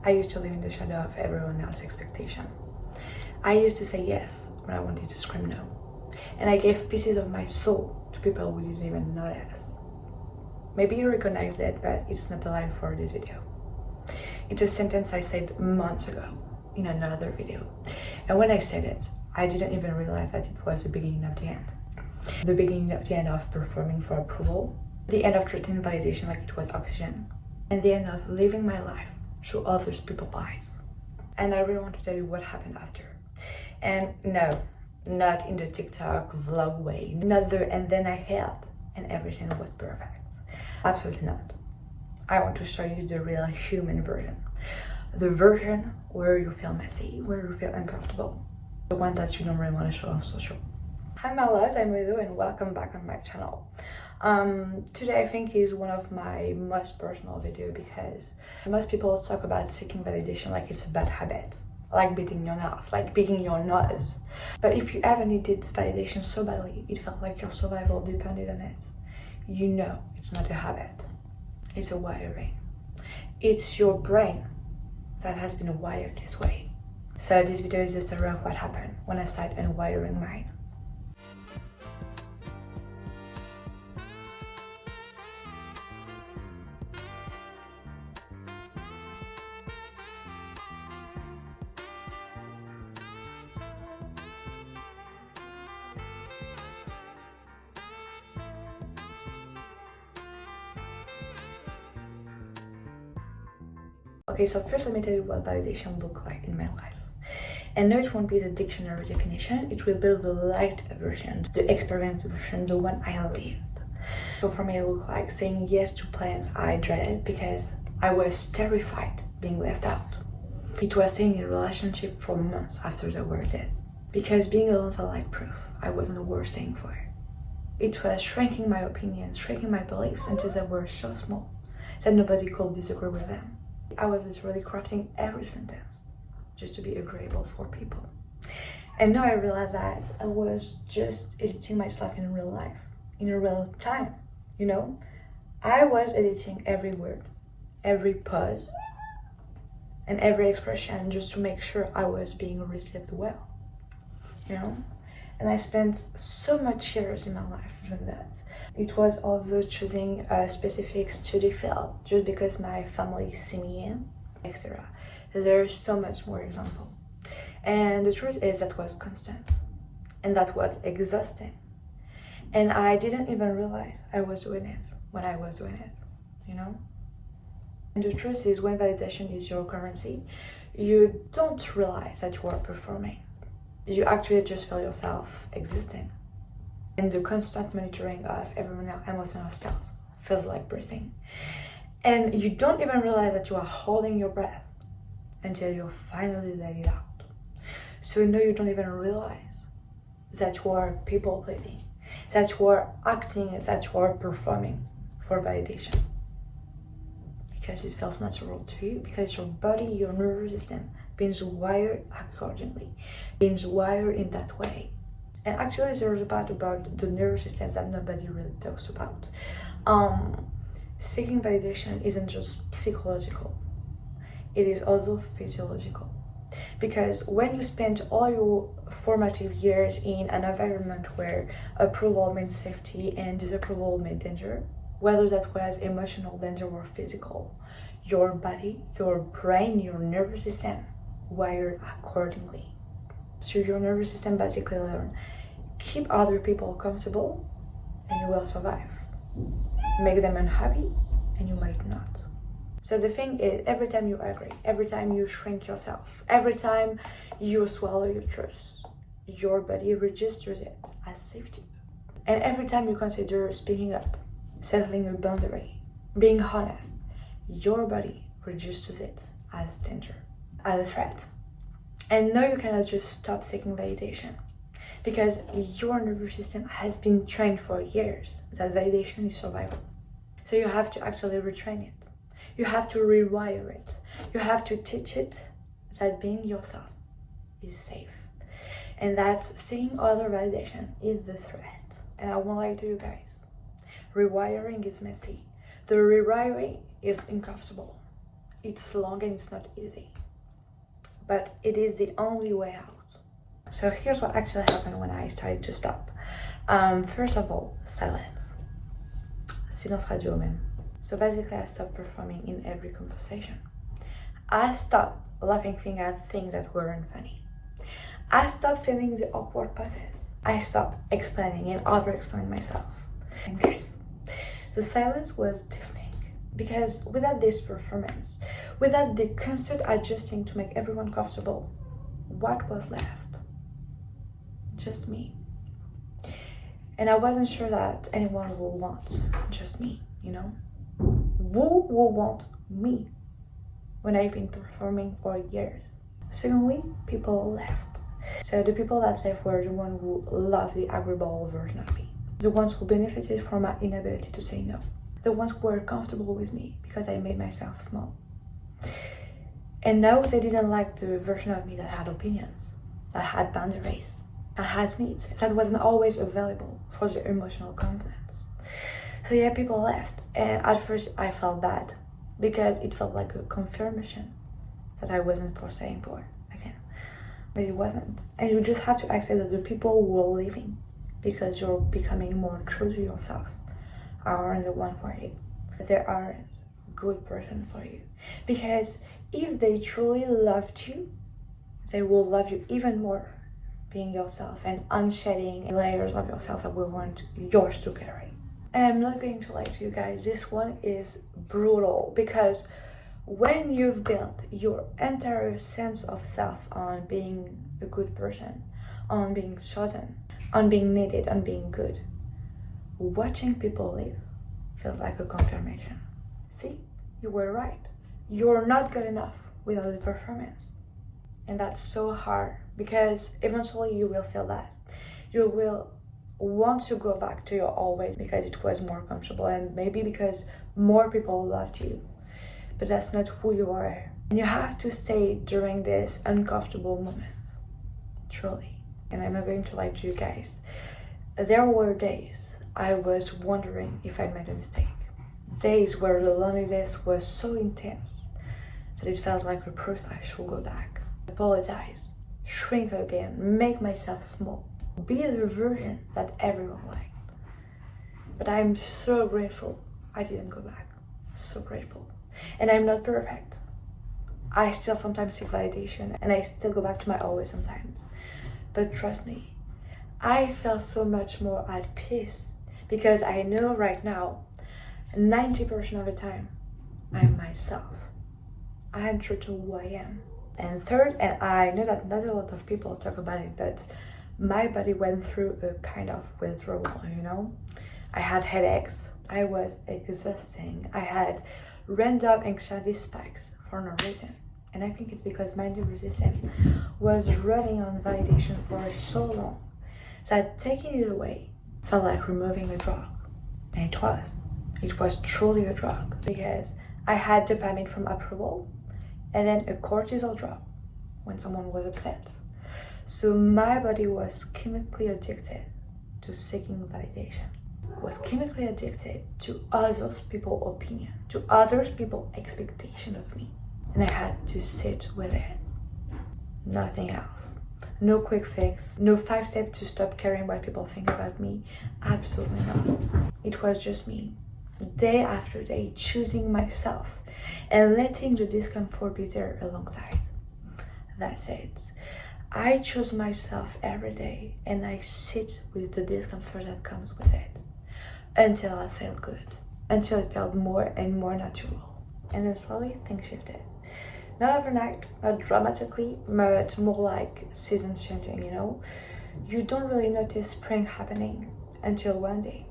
I used to live in the shadow of everyone else's expectation. I used to say yes when I wanted to scream no. And I gave pieces of my soul to people who didn't even notice. Maybe you recognize it, but it's not alive for this video. It's a sentence I said months ago in another video. And when I said it, I didn't even realize that it was the beginning of the end. The beginning of the end of performing for approval, the end of treating validation like it was oxygen, and the end of living my life through other people's eyes. And I really want to tell you what happened after. And no, not in the TikTok vlog way, not the and then I held and everything was perfect. Absolutely not. I want to show you the real human version. The version where you feel messy, where you feel uncomfortable. The one that you don't really want to show on social. Hi my loves, I'm Liloh and welcome back on my channel. Today I think is one of my most personal videos because most people talk about seeking validation like it's a bad habit. Like beating your nails, like picking your nose. But if you ever needed validation so badly, it felt like your survival depended on it. You know it's not a habit. It's a wiring. It's your brain that has been wired this way. So this video is just a story of what happened when I started unwiring mine. Okay, so first let me tell you what validation looks like in my life. And no, it won't be the dictionary definition, it will be the light version, the experience version, the one I lived. So for me it looked like saying yes to plans I dreaded because I was terrified being left out. It was staying in a relationship for months after they were dead. Because being alone felt like proof I wasn't worth staying for. It was shrinking my opinions, shrinking my beliefs until they were so small that nobody could disagree with them. I was literally crafting every sentence just to be agreeable for people. And now I realize that I was just editing myself in real life, in real time, you know? I was editing every word, every pause, and every expression just to make sure I was being received well, you know? And I spent so much years in my life doing that. It was also choosing a specific study field just because my family see me in, etc. There's so much more example. And the truth is that was constant. And that was exhausting. And I didn't even realize I was doing it when I was doing it, you know? And the truth is when validation is your currency, you don't realize that you are performing. You actually just feel yourself existing. And the constant monitoring of everyone's emotional states feels like breathing. And you don't even realize that you are holding your breath until you finally let it out. So no, you don't even realize that you are people pleasing, that you are acting, that you are performing for validation. Because it feels natural to you, because your body, your nervous system being wired accordingly, being wired in that way. And actually there's a part about the nervous system that nobody really talks about. Seeking validation isn't just psychological, it is also physiological. Because when you spend all your formative years in an environment where approval meant safety and disapproval meant danger, whether that was emotional danger or physical, your body, your brain, your nervous system wired accordingly. So your nervous system basically learn, keep other people comfortable and you will survive. Make them unhappy and you might not. So the thing is, every time you agree, every time you shrink yourself, every time you swallow your truth, your body registers it as safety. And every time you consider speaking up, settling a boundary, being honest, your body registers it as danger, as a threat. And no, you cannot just stop seeking validation because your nervous system has been trained for years that validation is survival. So you have to actually retrain it. You have to rewire it. You have to teach it that being yourself is safe. And that seeing other validation is the threat. And I won't lie to you guys. Rewiring is messy. The rewiring is uncomfortable. It's long and it's not easy, but it is the only way out. So here's what actually happened when I started to stop. First of all, silence. Silence radio même. So basically I stopped performing in every conversation. I stopped laughing at things that weren't funny. I stopped feeling the awkward pauses. I stopped explaining and over-explaining myself. And guys, the silence was deafening, because without this performance, without the constant adjusting to make everyone comfortable, what was left? Just me. And I wasn't sure that anyone will want just me, you know? Who will want me when I've been performing for years? Secondly, people left. So the people that left were the ones who loved the agreeable version of me. The ones who benefited from my inability to say no. The ones who were comfortable with me because I made myself small. And no, they didn't like the version of me that had opinions, that had boundaries, that has needs, that wasn't always available for the emotional confidence. So yeah, people left, and at first I felt bad because it felt like a confirmation that I wasn't for staying for again, but it wasn't. And you just have to accept that the people who are leaving because you're becoming more true to yourself aren't the one for you. They aren't a good person for you, because if they truly loved you, they will love you even more being yourself and unshedding layers of yourself that we weren't yours to carry. And I'm not going to lie to you guys, this one is brutal, because when you've built your entire sense of self on being a good person, on being chosen, on being needed, on being good, watching people leave feels like a confirmation. See, you were right. You're not good enough without the performance. And that's so hard, because eventually you will feel that. You will want to go back to your old ways because it was more comfortable, and maybe because more people loved you. But that's not who you are. And you have to stay during this uncomfortable moments, truly. And I'm not going to lie to you guys. There were days I was wondering if I'd made a mistake. Days where the loneliness was so intense that it felt like a proof I should go back. Apologize, shrink again, make myself small, be the version that everyone liked. But I'm so grateful I didn't go back. So grateful. And I'm not perfect. I still sometimes seek validation, and I still go back to my always sometimes. But trust me, I feel so much more at peace, because I know right now 90% of the time I'm myself. I am true to who I am. And third, and I know that not a lot of people talk about it, but my body went through a kind of withdrawal, you know? I had headaches, I was exhausting, I had random anxiety spikes for no reason. And I think it's because my nervous system was running on validation for so long that taking it away felt like removing a drug. And it was truly a drug, because I had dopamine from approval and then a cortisol drop when someone was upset. So my body was chemically addicted to seeking validation, was chemically addicted to others people's opinion, to others people's expectation of me. And I had to sit with it. Nothing else. No quick fix, no 5 steps to stop caring what people think about me. Absolutely not. It was just me, day after day, choosing myself and letting the discomfort be there alongside. That's it. I choose myself every day, and I sit with the discomfort that comes with it until I felt good, until it felt more and more natural. And then slowly things shifted. Not overnight, not dramatically, but more like seasons changing, you know? You don't really notice spring happening until one day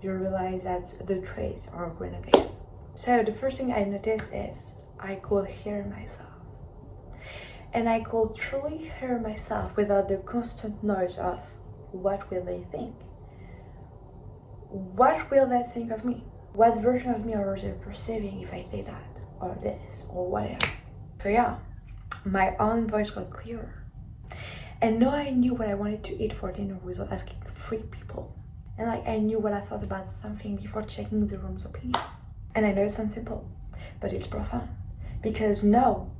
you realize that the trees are green again. So the first thing I noticed is I could hear myself. And I could truly hear myself without the constant noise of what will they think? What will they think of me? What version of me are they perceiving if I say that, or this, or whatever? So yeah, my own voice got clearer. And now I knew what I wanted to eat for dinner without asking 3 people. And like I knew what I thought about something before checking the room's opinion. And I know it sounds simple, but it's profound. Because no,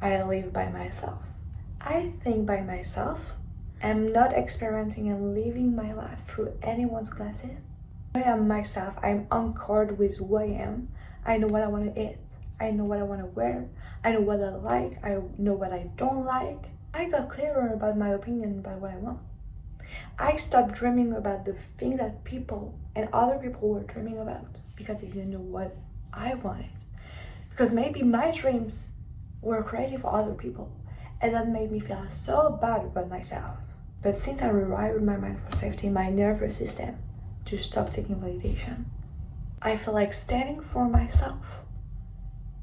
I live by myself. I think by myself. I'm not experimenting and living my life through anyone's glasses. I am myself. I'm anchored with who I am. I know what I want to eat. I know what I want to wear. I know what I like. I know what I don't like. I got clearer about my opinion about what I want. I stopped dreaming about the things that people and other people were dreaming about because they didn't know what I wanted. Because maybe my dreams were crazy for other people, and that made me feel so bad about myself. But since I rewired my mind for safety, my nervous system, to stop seeking validation, I feel like standing for myself.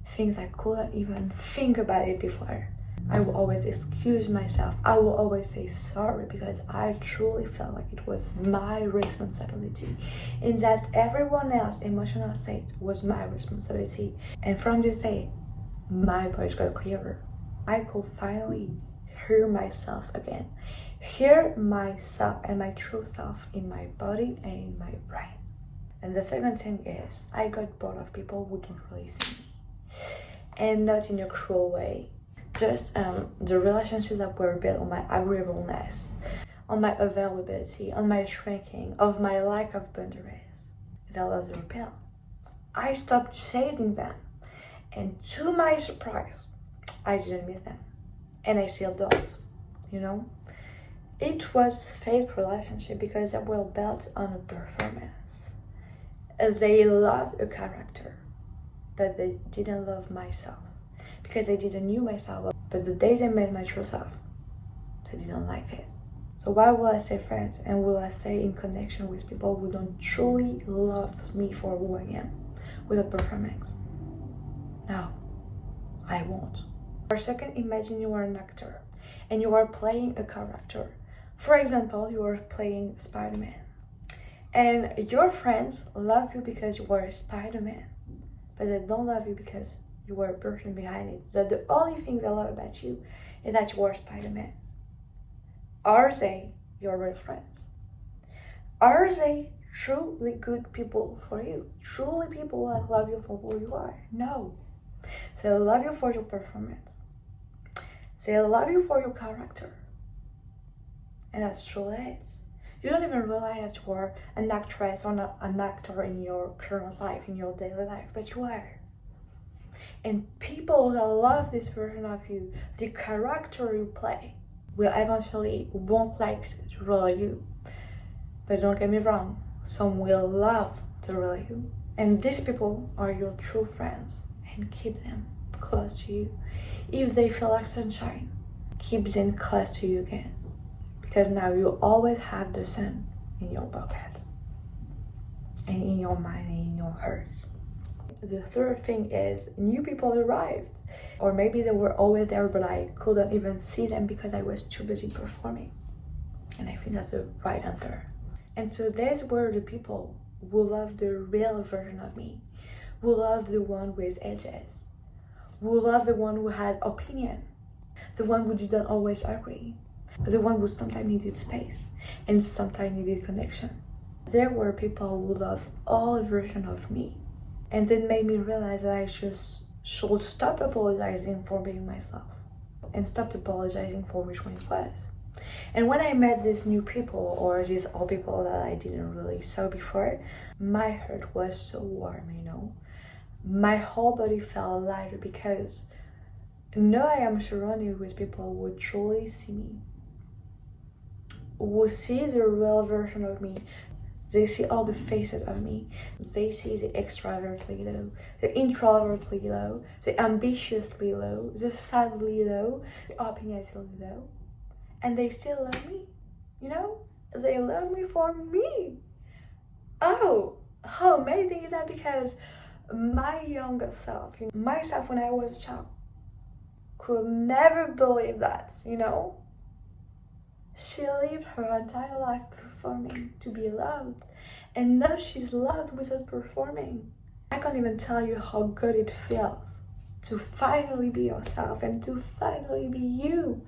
Things I couldn't even think about it before. I will always excuse myself. I will always say sorry because I truly felt like it was my responsibility and that everyone else's emotional state was my responsibility. And from this day, my voice got clearer. I could finally hear myself again. Hear myself and my true self in my body and in my brain. And the second thing is, I got bored of people who don't really see me. And not in a cruel way. Just the relationships that were built on my agreeableness, on my availability, on my shrinking, of my lack of boundaries. That was a repel. I stopped chasing them. And to my surprise, I didn't miss them. And I still don't, you know? It was fake relationship because they were built on a performance. They loved a character, but they didn't love myself. Because I didn't know myself, but the day they met my true self, they didn't like it. So why will I stay friends and will I stay in connection with people who don't truly love me for who I am, without performance? No, I won't. For a second, imagine you are an actor and you are playing a character. For example, you are playing Spider-Man and your friends love you because you are Spider-Man, but they don't love you because you are a person behind it. So the only thing they love about you is that you are Spider-Man. Are they your real friends? Are they truly good people for you? Truly people that love you for who you are? No. They love you for your performance. They love you for your character. And that's truly it. You don't even realize that you are an actress or an actor in your current life, in your daily life, but you are. And people that love this version of you, the character you play, will eventually won't like the real you. But don't get me wrong, some will love the real you. And these people are your true friends, and keep them close to you. If they feel like sunshine, keep them close to you again. Because now you always have the sun in your pockets, and in your mind, and in your heart. The third thing is new people arrived, or maybe they were always there but I couldn't even see them because I was too busy performing. And I think that's the right answer. And so these were the people who love the real version of me, who love the one with edges, who love the one who had opinion, the one who didn't always agree, the one who sometimes needed space and sometimes needed connection. There were people who loved all versions of me. And that made me realize that I just should stop apologizing for being myself and stop apologizing for which one it was. And when I met these new people, or these old people that I didn't really saw before, my heart was so warm, you know. My whole body felt lighter because now I am surrounded with people who truly see me, who see the real version of me. They see all the faces of me. They see the extrovert Liloh, the introvert Liloh, the ambitious Liloh, the sad Liloh, the opinionated Liloh. And they still love me, you know? They love me for me. Oh, how amazing is that? Because my younger self, myself when I was a child, could never believe that, you know? She lived her entire life performing to be loved, and now she's loved without performing. I can't even tell you how good it feels to finally be yourself and to finally be you.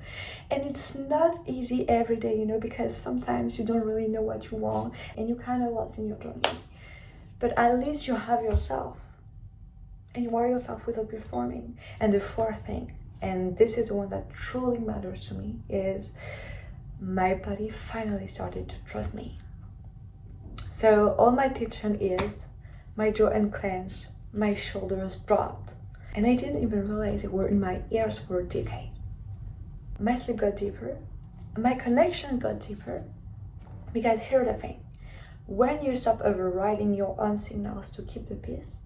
And it's not easy every day, you know, because sometimes you don't really know what you want and you kind of lost in your journey. But at least you have yourself. and you are yourself without performing. And the fourth thing, and this is the one that truly matters to me, is my body finally started to trust me. So all my tension eased, my jaw unclenched, my shoulders dropped, and I didn't even realize they were in my ears for a decade. My sleep got deeper, my connection got deeper, because here's the thing, when you stop overriding your own signals to keep the peace,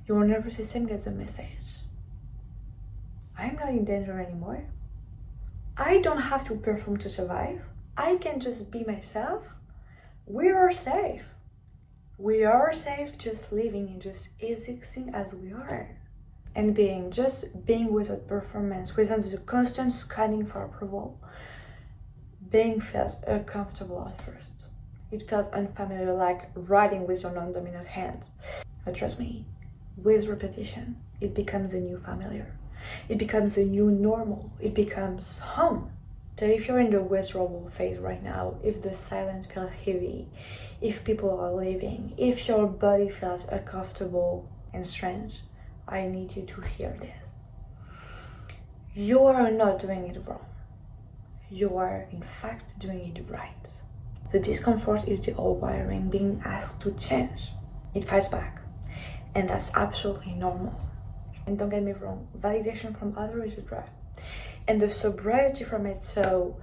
your nervous system gets a message. I'm not in danger anymore. I don't have to perform to survive. I can just be myself. We are safe. We are safe just living and just existing as we are. And being without performance, without the constant scanning for approval. Being feels uncomfortable at first. It feels unfamiliar, like riding with your non-dominant hand. But trust me, with repetition, it becomes a new familiar. It becomes a new normal. It becomes home. So if you're in the withdrawal phase right now, if the silence feels heavy, if people are leaving, if your body feels uncomfortable and strange, I need you to hear this. You are not doing it wrong. You are, in fact, doing it right. The discomfort is the old wiring being asked to change. It fights back, and that's absolutely normal. And don't get me wrong, validation from others is a drug, and the sobriety from it. So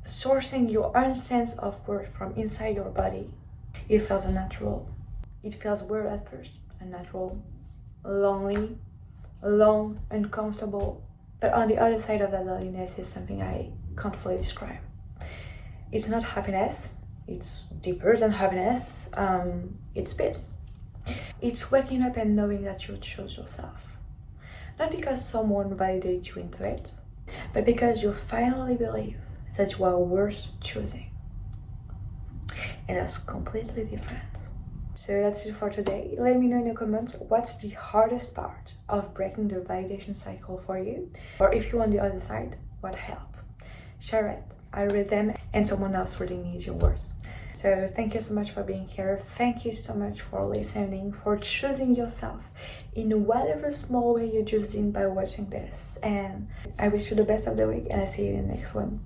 sourcing your own sense of worth from inside your body, it feels unnatural. It feels weird at first, unnatural, lonely, alone, uncomfortable. But on the other side of that loneliness is something I can't fully describe. It's not happiness, it's deeper than happiness, it's peace. It's waking up and knowing that you chose yourself. Not because someone validated you into it, but because you finally believe that you are worth choosing. And that's completely different. So that's it for today. Let me know in the comments what's the hardest part of breaking the validation cycle for you. Or if you're on the other side, what help? Share it. I read them and someone else reading needs your words. So thank you so much for being here. Thank you so much for listening, for choosing yourself in whatever small way you just did by watching this. And I wish you the best of the week, and I'll see you in the next one.